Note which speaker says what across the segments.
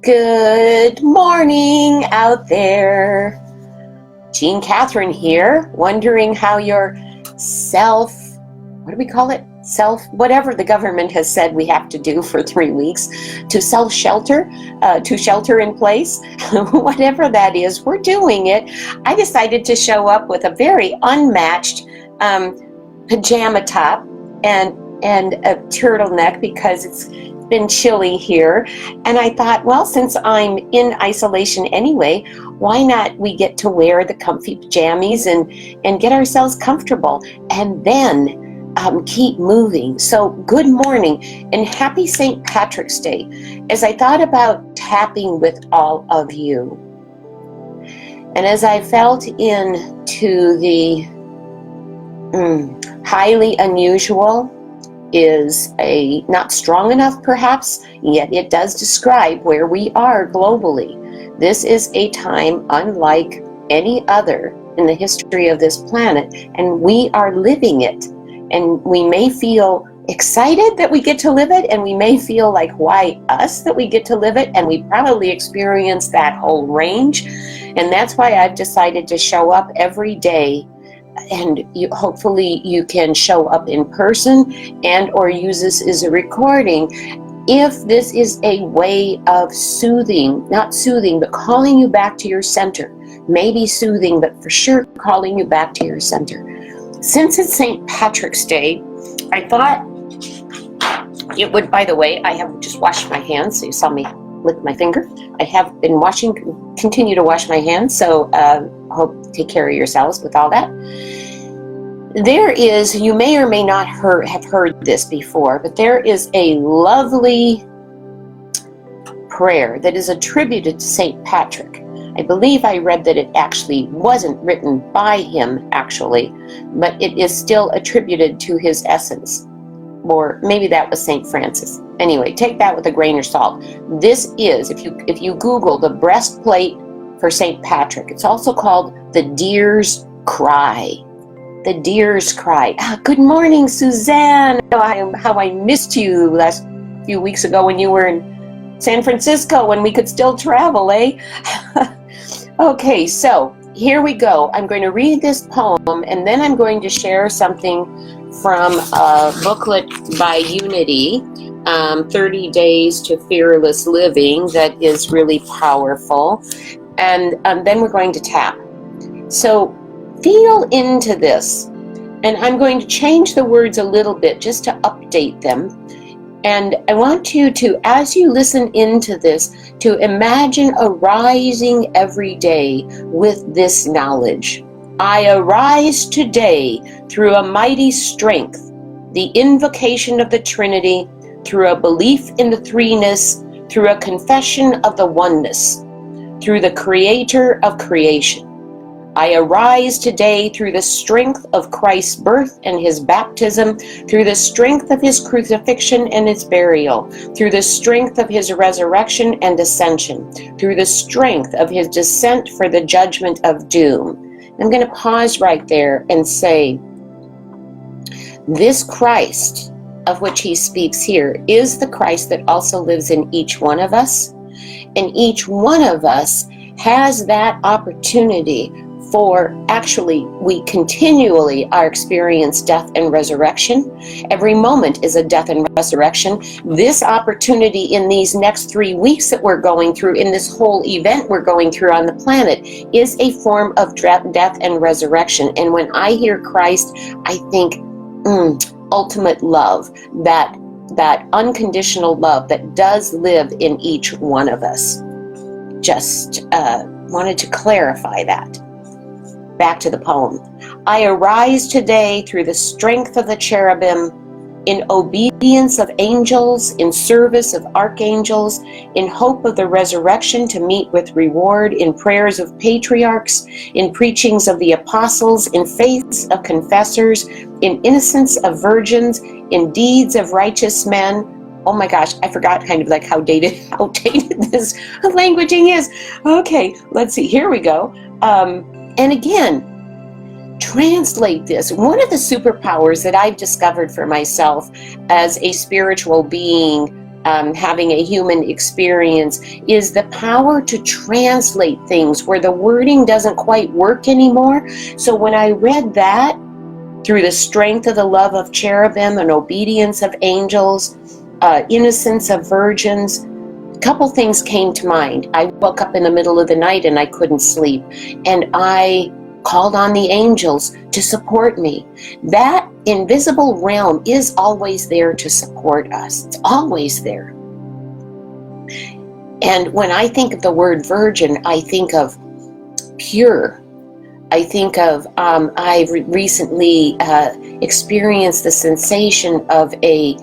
Speaker 1: Good morning out there. Jean Catherine here, wondering how your what do we call it? Whatever the government has said we have to do for 3 weeks to self-shelter, to shelter in place, whatever that is, we're doing it. I decided to show up with a very unmatched pajama top and a turtleneck because it's been chilly here, and I thought, well, since I'm in isolation anyway, why not we get to wear the comfy pajamas and get ourselves comfortable and then keep moving. So good morning and happy St. Patrick's Day. As I thought about tapping with all of you, and as I felt into the highly unusual, is a not strong enough perhaps, yet it does describe where we are globally. This is a time unlike any other in the history of this planet, and we are living it. And we may feel excited that we get to live it, and we may feel like, why us that we get to live it? And we probably experience that whole range. And that's why I've decided to show up every day, and hopefully you can show up in person and or use this as a recording if this is a way of soothing, not soothing, but calling you back to your center. Maybe soothing, but for sure calling you back to your center. Since it's St. Patrick's Day, I thought it would, by the way, I have just washed my hands, so you saw me lick my finger. I have been continue to wash my hands, so hope take care of yourselves with all that. There is, you may or may not have heard this before, but there is a lovely prayer that is attributed to St. Patrick. I believe I read that it actually wasn't written by him, actually, but it is still attributed to his essence. Or maybe that was St. Francis. Anyway, take that with a grain of salt. This is, if you Google the breastplate for St. Patrick, it's also called the Deer's Cry. The Deer's Cry. Good morning, Suzanne. How I missed you last few weeks ago when you were in San Francisco when we could still travel, eh? Okay, so here we go. I'm going to read this poem, and then I'm going to share something from a booklet by Unity, 30 Days to Fearless Living, that is really powerful. And then we're going to tap. So feel into this. And I'm going to change the words a little bit just to update them. And I want you to, as you listen into this, to imagine arising every day with this knowledge. I arise today through a mighty strength, the invocation of the Trinity, through a belief in the threeness, through a confession of the oneness, through the Creator of creation. I arise today through the strength of Christ's birth and his baptism, through the strength of his crucifixion and his burial, through the strength of his resurrection and ascension, through the strength of his descent for the judgment of doom. I'm going to pause right there and say, this Christ of which he speaks here is the Christ that also lives in each one of us. And each one of us has that opportunity for, actually, we continually are experiencing death and resurrection. Every moment is a death and resurrection. This opportunity in these next 3 weeks that we're going through, in this whole event we're going through on the planet, is a form of death and resurrection. And when I hear Christ, I think ultimate love, that unconditional love that does live in each one of us. Just wanted to clarify that. Back to the poem. I arise today through the strength of the cherubim, in obedience of angels, in service of archangels, in hope of the resurrection to meet with reward, in prayers of patriarchs, in preachings of the apostles, in faiths of confessors, in innocence of virgins, in deeds of righteous men. Oh my gosh, I forgot kind of like how dated this languaging is. Okay, let's see, here we go. And again, translate this. One of the superpowers that I've discovered for myself as a spiritual being, having a human experience, is the power to translate things where the wording doesn't quite work anymore. So when I read that, through the strength of the love of cherubim and obedience of angels, innocence of virgins, a couple things came to mind. I woke up in the middle of the night and I couldn't sleep, and I called on the angels to support me. That invisible realm is always there to support us. It's always there. And when I think of the word virgin, I think of pure. I think of, I've recently experienced the sensation of a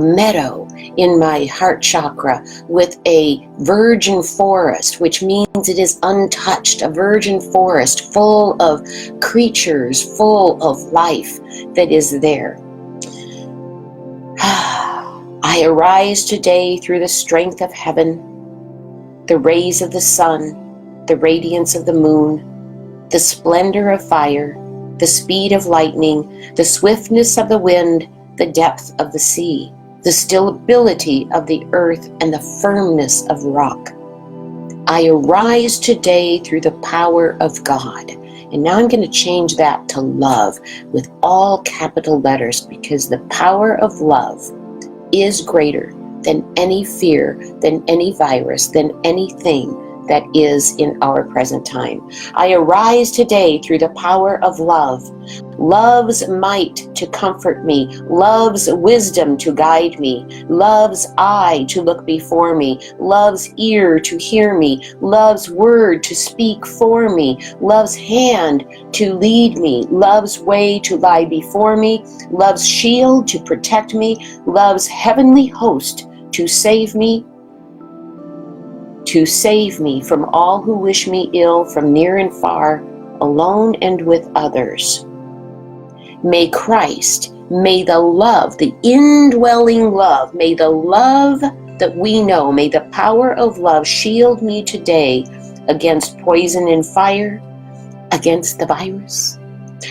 Speaker 1: meadow in my heart chakra with a virgin forest, which means it is untouched, a virgin forest full of creatures, full of life that is there. I arise today through the strength of heaven, the rays of the sun, the radiance of the moon, the splendor of fire, the speed of lightning, the swiftness of the wind, the depth of the sea, the stability of the earth, and the firmness of rock. I arise today through the power of God. And now I'm going to change that to love with all capital letters, because the power of love is greater than any fear, than any virus, than anything that is in our present time. I arise today through the power of love, love's might to comfort me, love's wisdom to guide me, love's eye to look before me, love's ear to hear me, love's word to speak for me, love's hand to lead me, love's way to lie before me, love's shield to protect me, love's heavenly host to save me from all who wish me ill, from near and far, alone and with others. May Christ, may the love, the indwelling love, may the love that we know, may the power of love shield me today against poison and fire, against the virus,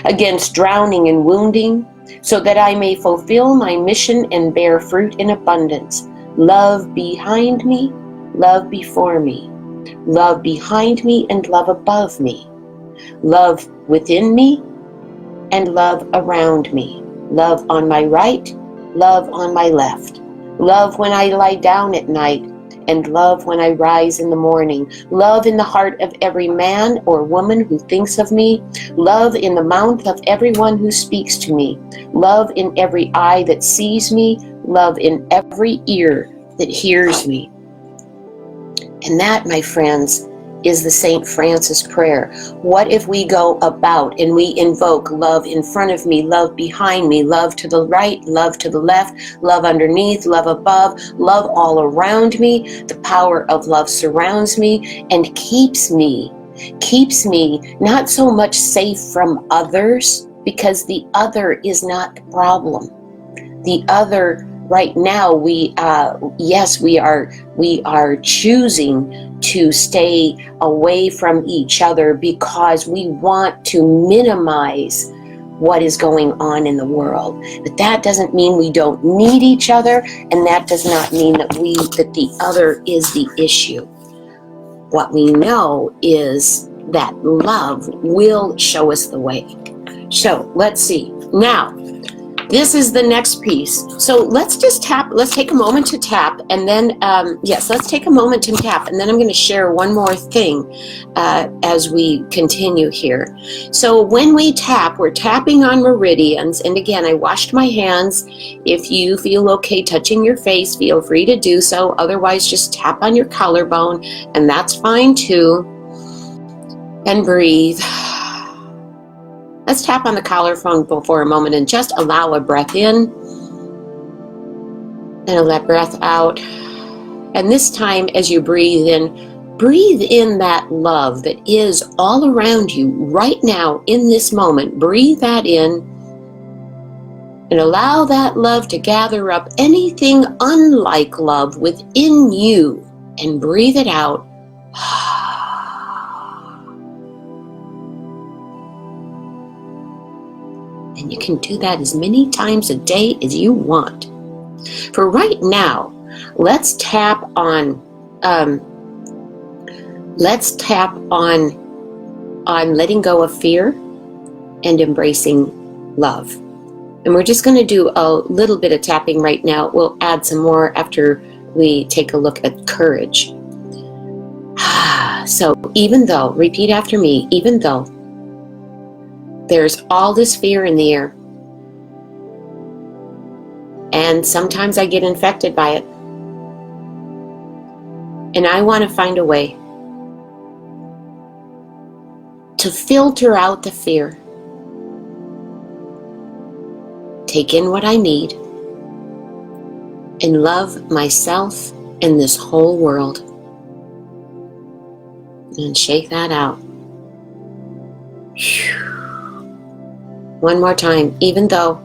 Speaker 1: against drowning and wounding, so that I may fulfill my mission and bear fruit in abundance. Love behind me, love before me, love behind me and love above me, love within me and love around me, love on my right, love on my left, love when I lie down at night, and love when I rise in the morning, love in the heart of every man or woman who thinks of me, love in the mouth of everyone who speaks to me, love in every eye that sees me, love in every ear that hears me. And that, my friends, is the St. Francis prayer. What if we go about and we invoke love in front of me, love behind me, love to the right, love to the left, love underneath, love above, love all around me. The power of love surrounds me and keeps me not so much safe from others, because the other is not the problem. The other right now, we are choosing to stay away from each other because we want to minimize what is going on in the world. But that doesn't mean we don't need each other, and that does not mean that the other is the issue. What we know is that love will show us the way. So let's see. Now, this is the next piece. So let's just tap. Let's take a moment to tap, and then let's take a moment to tap, and then I'm going to share one more thing as we continue here. So when we tap, we're tapping on meridians, and again, I washed my hands. If you feel okay touching your face, feel free to do so. Otherwise, just tap on your collarbone, and that's fine too. And breathe. Let's tap on the collarbone for a moment and just allow a breath in and a breath out. And this time, as you breathe in that love that is all around you right now in this moment. Breathe that in and allow that love to gather up anything unlike love within you, and breathe it out. You can do that as many times a day as you want. For right now, let's tap on letting go of fear and embracing love. And we're just going to do a little bit of tapping right now. We'll add some more after we take a look at courage. So even though, repeat after me, even though there's all this fear in the air, and sometimes I get infected by it, and I want to find a way to filter out the fear, take in what I need, and love myself and this whole world. And shake that out. One more time. Even though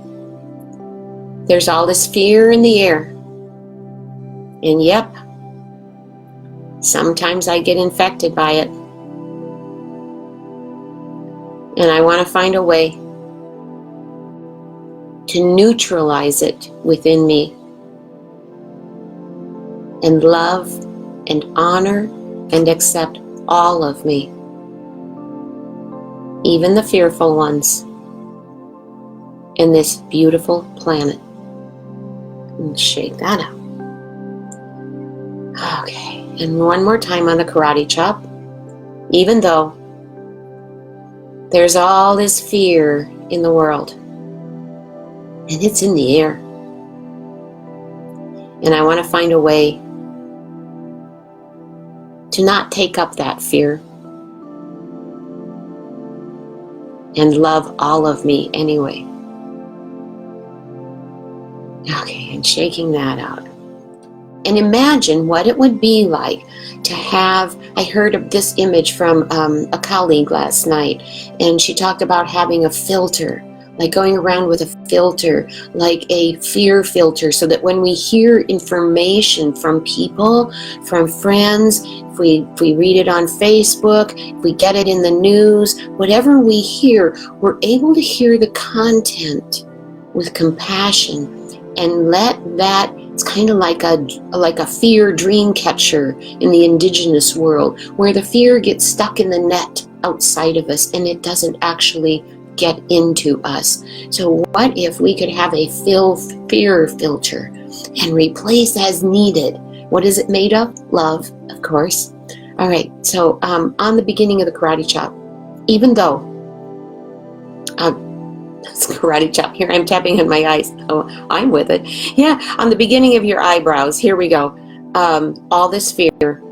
Speaker 1: there's all this fear in the air, and yep, sometimes I get infected by it, and I want to find a way to neutralize it within me and love and honor and accept all of me, even the fearful ones, in this beautiful planet. And shake that out. Okay, and one more time on the karate chop. Even though there's all this fear in the world, and it's in the air, and I want to find a way to not take up that fear and love all of me anyway. Okay, and shaking that out. And imagine what it would be like to have, I heard of this image from a colleague last night, and she talked about having a filter, like going around with a filter, like a fear filter, so that when we hear information from people, from friends, if we read it on Facebook, if we get it in the news, whatever we hear, we're able to hear the content with compassion and let that, it's kind of like a fear dream catcher in the indigenous world, where the fear gets stuck in the net outside of us and it doesn't actually get into us. So what if we could have a fear filter and replace as needed? What is it made of? Love, of course. All right, so on the beginning of the karate chop, even though it's karate chop, here I'm tapping in my eyes. Oh, I'm with it. Yeah, on the beginning of your eyebrows, here we go. All this fear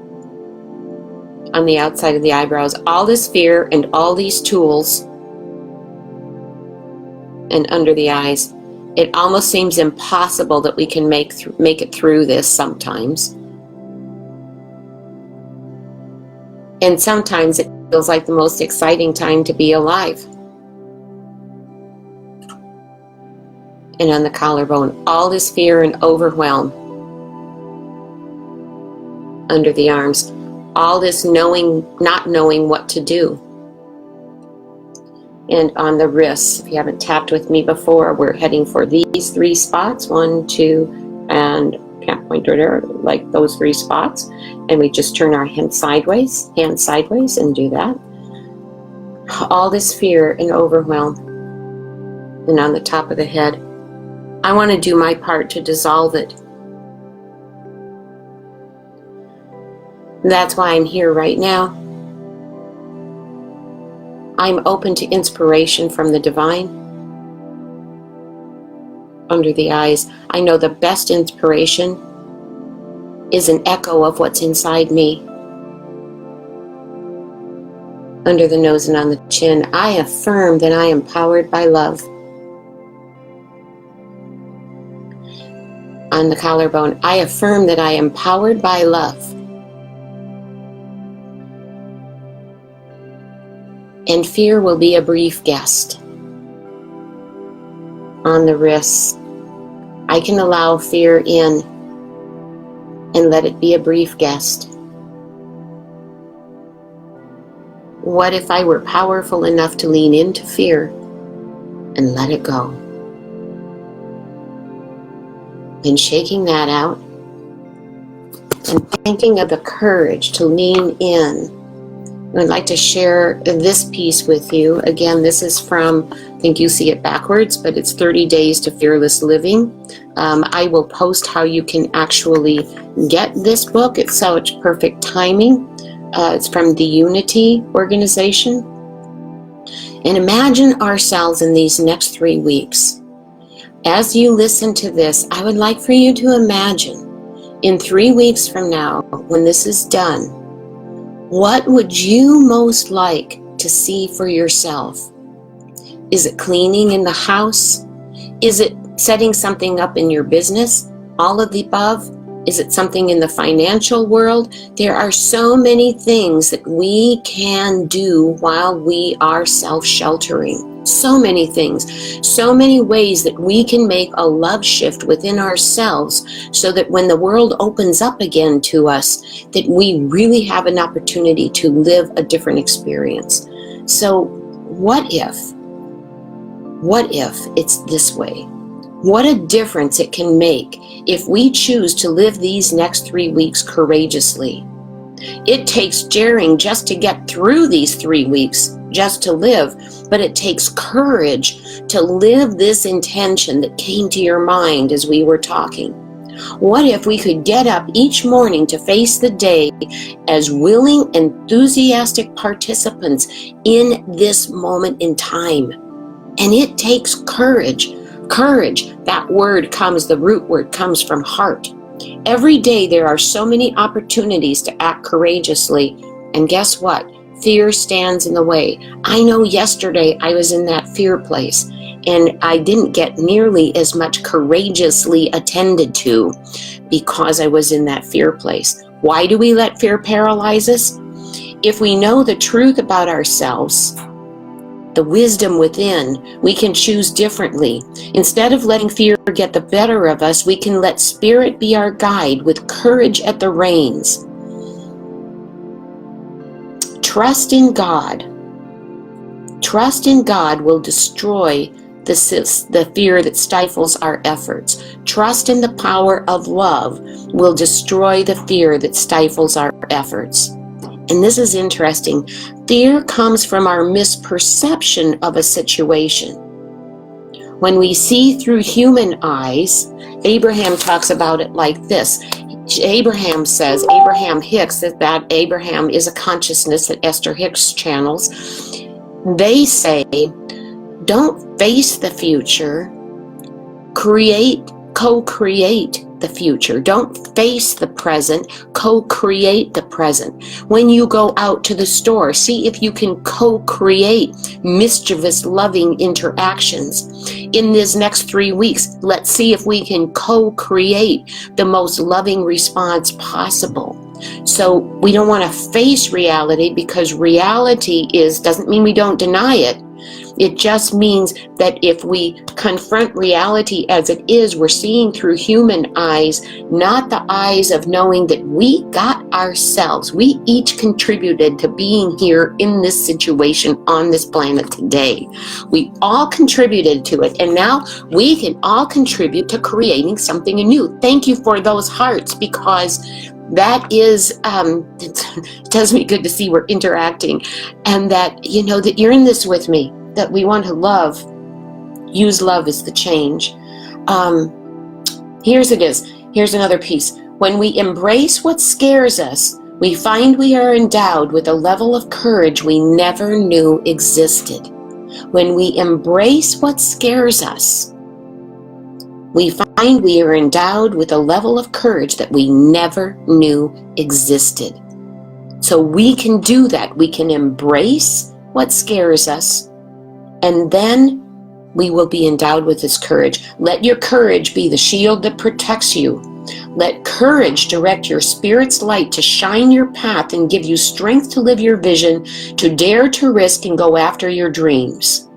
Speaker 1: on the outside of the eyebrows, all this fear and all these tools, and under the eyes, it almost seems impossible that we can make it through this sometimes. And sometimes it feels like the most exciting time to be alive. And on the collarbone, all this fear and overwhelm. Under the arms, all this not knowing what to do. And on the wrists, if you haven't tapped with me before, we're heading for these 3 spots, 1, 2, and can't point right there, like those 3 spots. And we just turn our hand sideways and do that. All this fear and overwhelm. And on the top of the head, I want to do my part to dissolve it. That's why I'm here right now. I'm open to inspiration from the divine. Under the eyes, I know the best inspiration is an echo of what's inside me. Under the nose and on the chin, I affirm that I am powered by love. On the collarbone, I affirm that I am powered by love. And fear will be a brief guest. On the wrists, I can allow fear in and let it be a brief guest. What if I were powerful enough to lean into fear and let it go. And shaking that out and thinking of the courage to lean in. I'd like to share this piece with you. Again, this is from, I think you see it backwards, but it's 30 Days to Fearless Living. I will post how you can actually get this book. It's such perfect timing. It's from the Unity organization. And imagine ourselves in these next 3 weeks. As you listen to this, I would like for you to imagine in 3 weeks from now, when this is done, what would you most like to see for yourself? Is it cleaning in the house? Is it setting something up in your business? All of the above? Is it something in the financial world? There are so many things that we can do while we are self-sheltering. So many things, so many ways that we can make a love shift within ourselves so that when the world opens up again to us, that we really have an opportunity to live a different experience. So what if it's this way? What a difference it can make if we choose to live these next 3 weeks courageously. It takes daring just to get through these 3 weeks, just to live, but it takes courage to live this intention that came to your mind as we were talking. What if we could get up each morning to face the day as willing, enthusiastic participants in this moment in time? And it takes courage. Courage, that word comes, the root word comes from heart. Every day there are so many opportunities to act courageously, and guess what? Fear stands in the way. I know yesterday I was in that fear place, and I didn't get nearly as much courageously attended to because I was in that fear place. Why do we let fear paralyze us? If we know the truth about ourselves, the wisdom within, we can choose differently. Instead of letting fear get the better of us, we can let spirit be our guide with courage at the reins. Trust in God. Trust in God will destroy the fear that stifles our efforts. Trust in the power of love will destroy the fear that stifles our efforts. And this is interesting. Fear comes from our misperception of a situation. When we see through human eyes, Abraham talks about it like this. Abraham Hicks, that Abraham is a consciousness that Esther Hicks channels. They say, don't face the future, co-create the future. Don't face the present, co-create the present. When you go out to the store, see if you can co-create mischievous, loving interactions. In these next 3 weeks, let's see if we can co-create the most loving response possible. So we don't want to face reality, because reality doesn't mean we don't deny it. It just means that if we confront reality as it is, we're seeing through human eyes, not the eyes of knowing that we got ourselves. We each contributed to being here in this situation on this planet today. We all contributed to it, and now we can all contribute to creating something anew. Thank you for those hearts, because that is, it does me good to see we're interacting, and that, that you're in this with me, that we want to love, use love as the change. Here's another piece. When we embrace what scares us, we find we are endowed with a level of courage we never knew existed. When we embrace what scares us, we find we are endowed with a level of courage that we never knew existed. So we can do that. We can embrace what scares us, and then we will be endowed with this courage. Let your courage be the shield that protects you. Let courage direct your spirit's light to shine your path and give you strength to live your vision, to dare to risk and go after your dreams.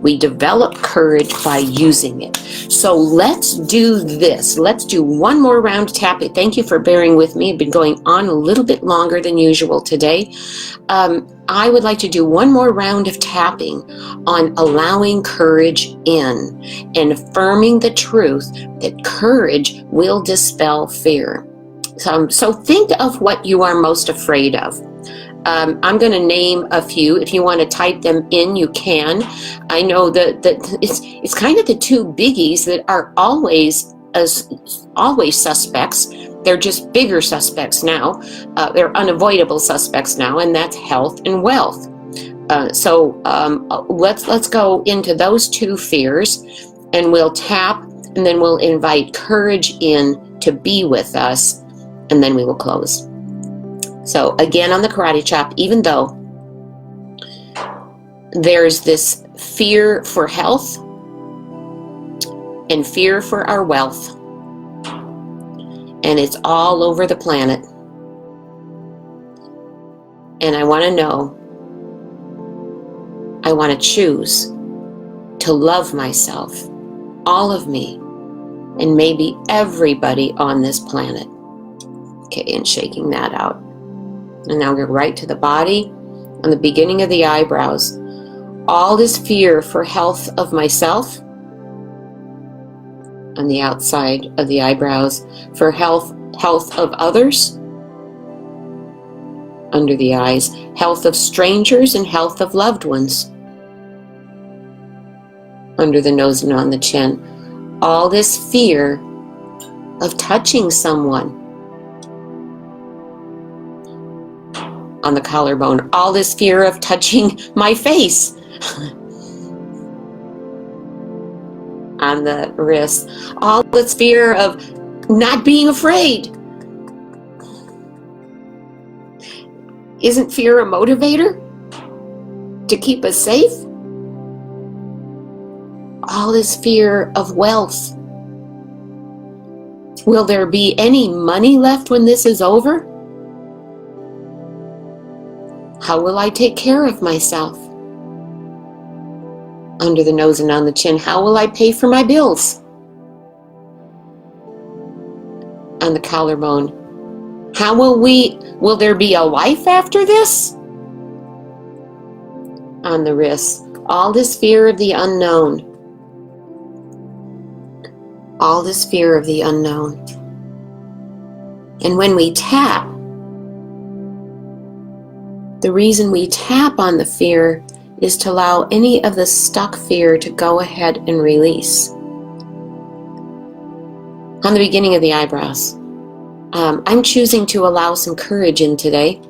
Speaker 1: We develop courage by using it. So let's do this. Let's do one more round of tapping. Thank you for bearing with me. I've been going on a little bit longer than usual today. I would like to do one more round of tapping on allowing courage in and affirming the truth that courage will dispel fear. So think of what you are most afraid of. I'm going to name a few. If you want to type them in, you can. I know that it's kind of the two biggies that are always suspects. They're just bigger suspects now. They're unavoidable suspects now, and that's health and wealth. So let's go into those two fears, and we'll tap, and then we'll invite courage in to be with us, and then we will close. So again, on the karate chop, even though there's this fear for health and fear for our wealth, and it's all over the planet, and I want to know, I want to choose to love myself, all of me, and maybe everybody on this planet. Okay, and shaking that out. And now go right to the body, on the beginning of the eyebrows. All this fear for health of myself, on the outside of the eyebrows, for health of others, under the eyes, health of strangers and health of loved ones, under the nose and on the chin. All this fear of touching someone, on the collarbone. All this fear of touching my face, on the wrist. All this fear of not being afraid. Isn't fear a motivator to keep us safe? All this fear of wealth. Will there be any money left when this is over? How will I take care of myself? Under the nose and on the chin. How will I pay for my bills? On the collarbone. How will there be a life after this? On the wrist. All this fear of the unknown. All this fear of the unknown. And when we tap, the reason we tap on the fear is to allow any of the stuck fear to go ahead and release. On the beginning of the eyebrows, I'm choosing to allow some courage in today.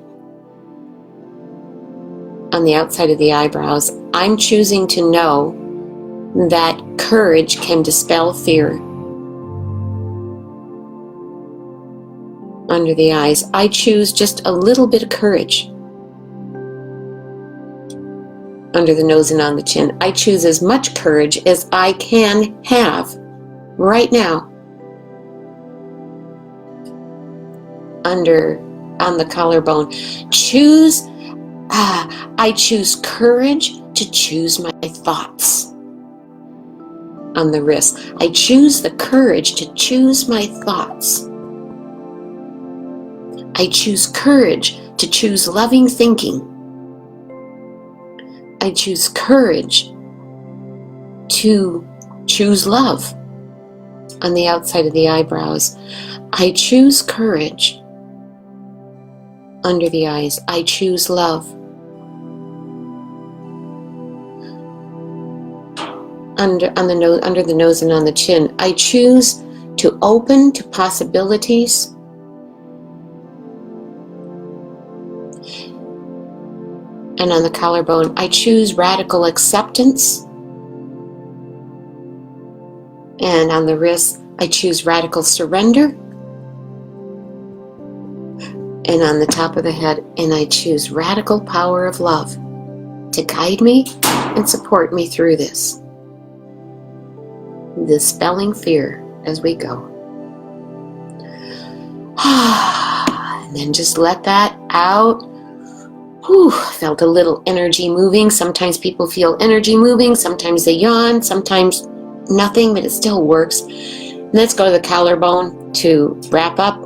Speaker 1: On the outside of the eyebrows, I'm choosing to know that courage can dispel fear. Under the eyes, I choose just a little bit of courage. Under the nose and on the chin, I choose as much courage as I can have right now. On the collarbone, I choose courage to choose my thoughts. On the wrist, I choose the courage to choose my thoughts. I choose courage to choose loving thinking. I choose courage to choose love. On the outside of the eyebrows, I choose courage. Under the eyes, I choose love. Under the nose and on the chin, I choose to open to possibilities. And on the collarbone, I choose radical acceptance. And on the wrist, I choose radical surrender. And on the top of the head, and I choose radical power of love to guide me and support me through this. Dispelling fear as we go. And then just let that out. Whew, felt a little energy moving. Sometimes people feel energy moving, sometimes they yawn, sometimes nothing, but it still works. Let's go to the collarbone to wrap up.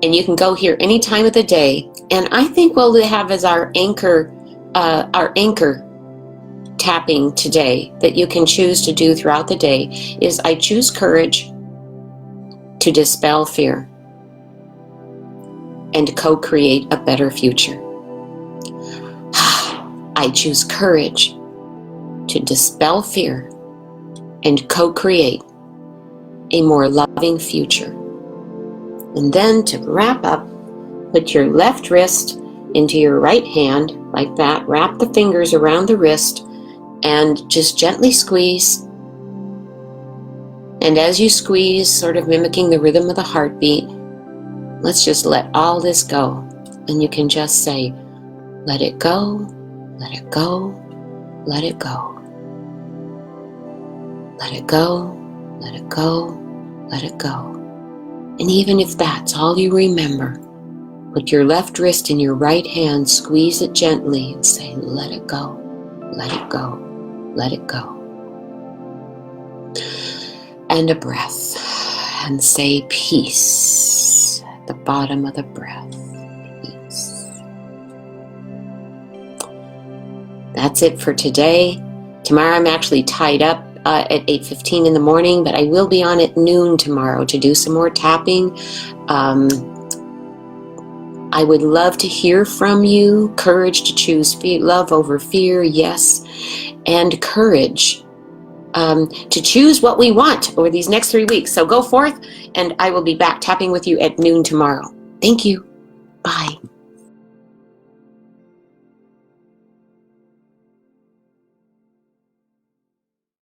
Speaker 1: And you can go here any time of the day. And I think what we'll have as our anchor tapping today that you can choose to do throughout the day is I choose courage to dispel fear and co-create a better future. I choose courage to dispel fear and co-create a more loving future. And then to wrap up, put your left wrist into your right hand like that. Wrap the fingers around the wrist and just gently squeeze. And as you squeeze, sort of mimicking the rhythm of the heartbeat, let's just let all this go. And you can just say, let it go, let it go, let it go. Let it go, let it go, let it go. And even if that's all you remember, put your left wrist in your right hand, squeeze it gently and say, let it go, let it go, let it go. And a breath. And say peace at the bottom of the breath. Peace. That's it for today. Tomorrow I'm actually tied up at 8:15 in the morning, but I will be on at noon tomorrow to do some more tapping. I would love to hear from you. Courage to choose love over fear, yes. And courage to choose what we want over these next 3 weeks. So go forth, and I will be back tapping with you at noon tomorrow. Thank you. Bye.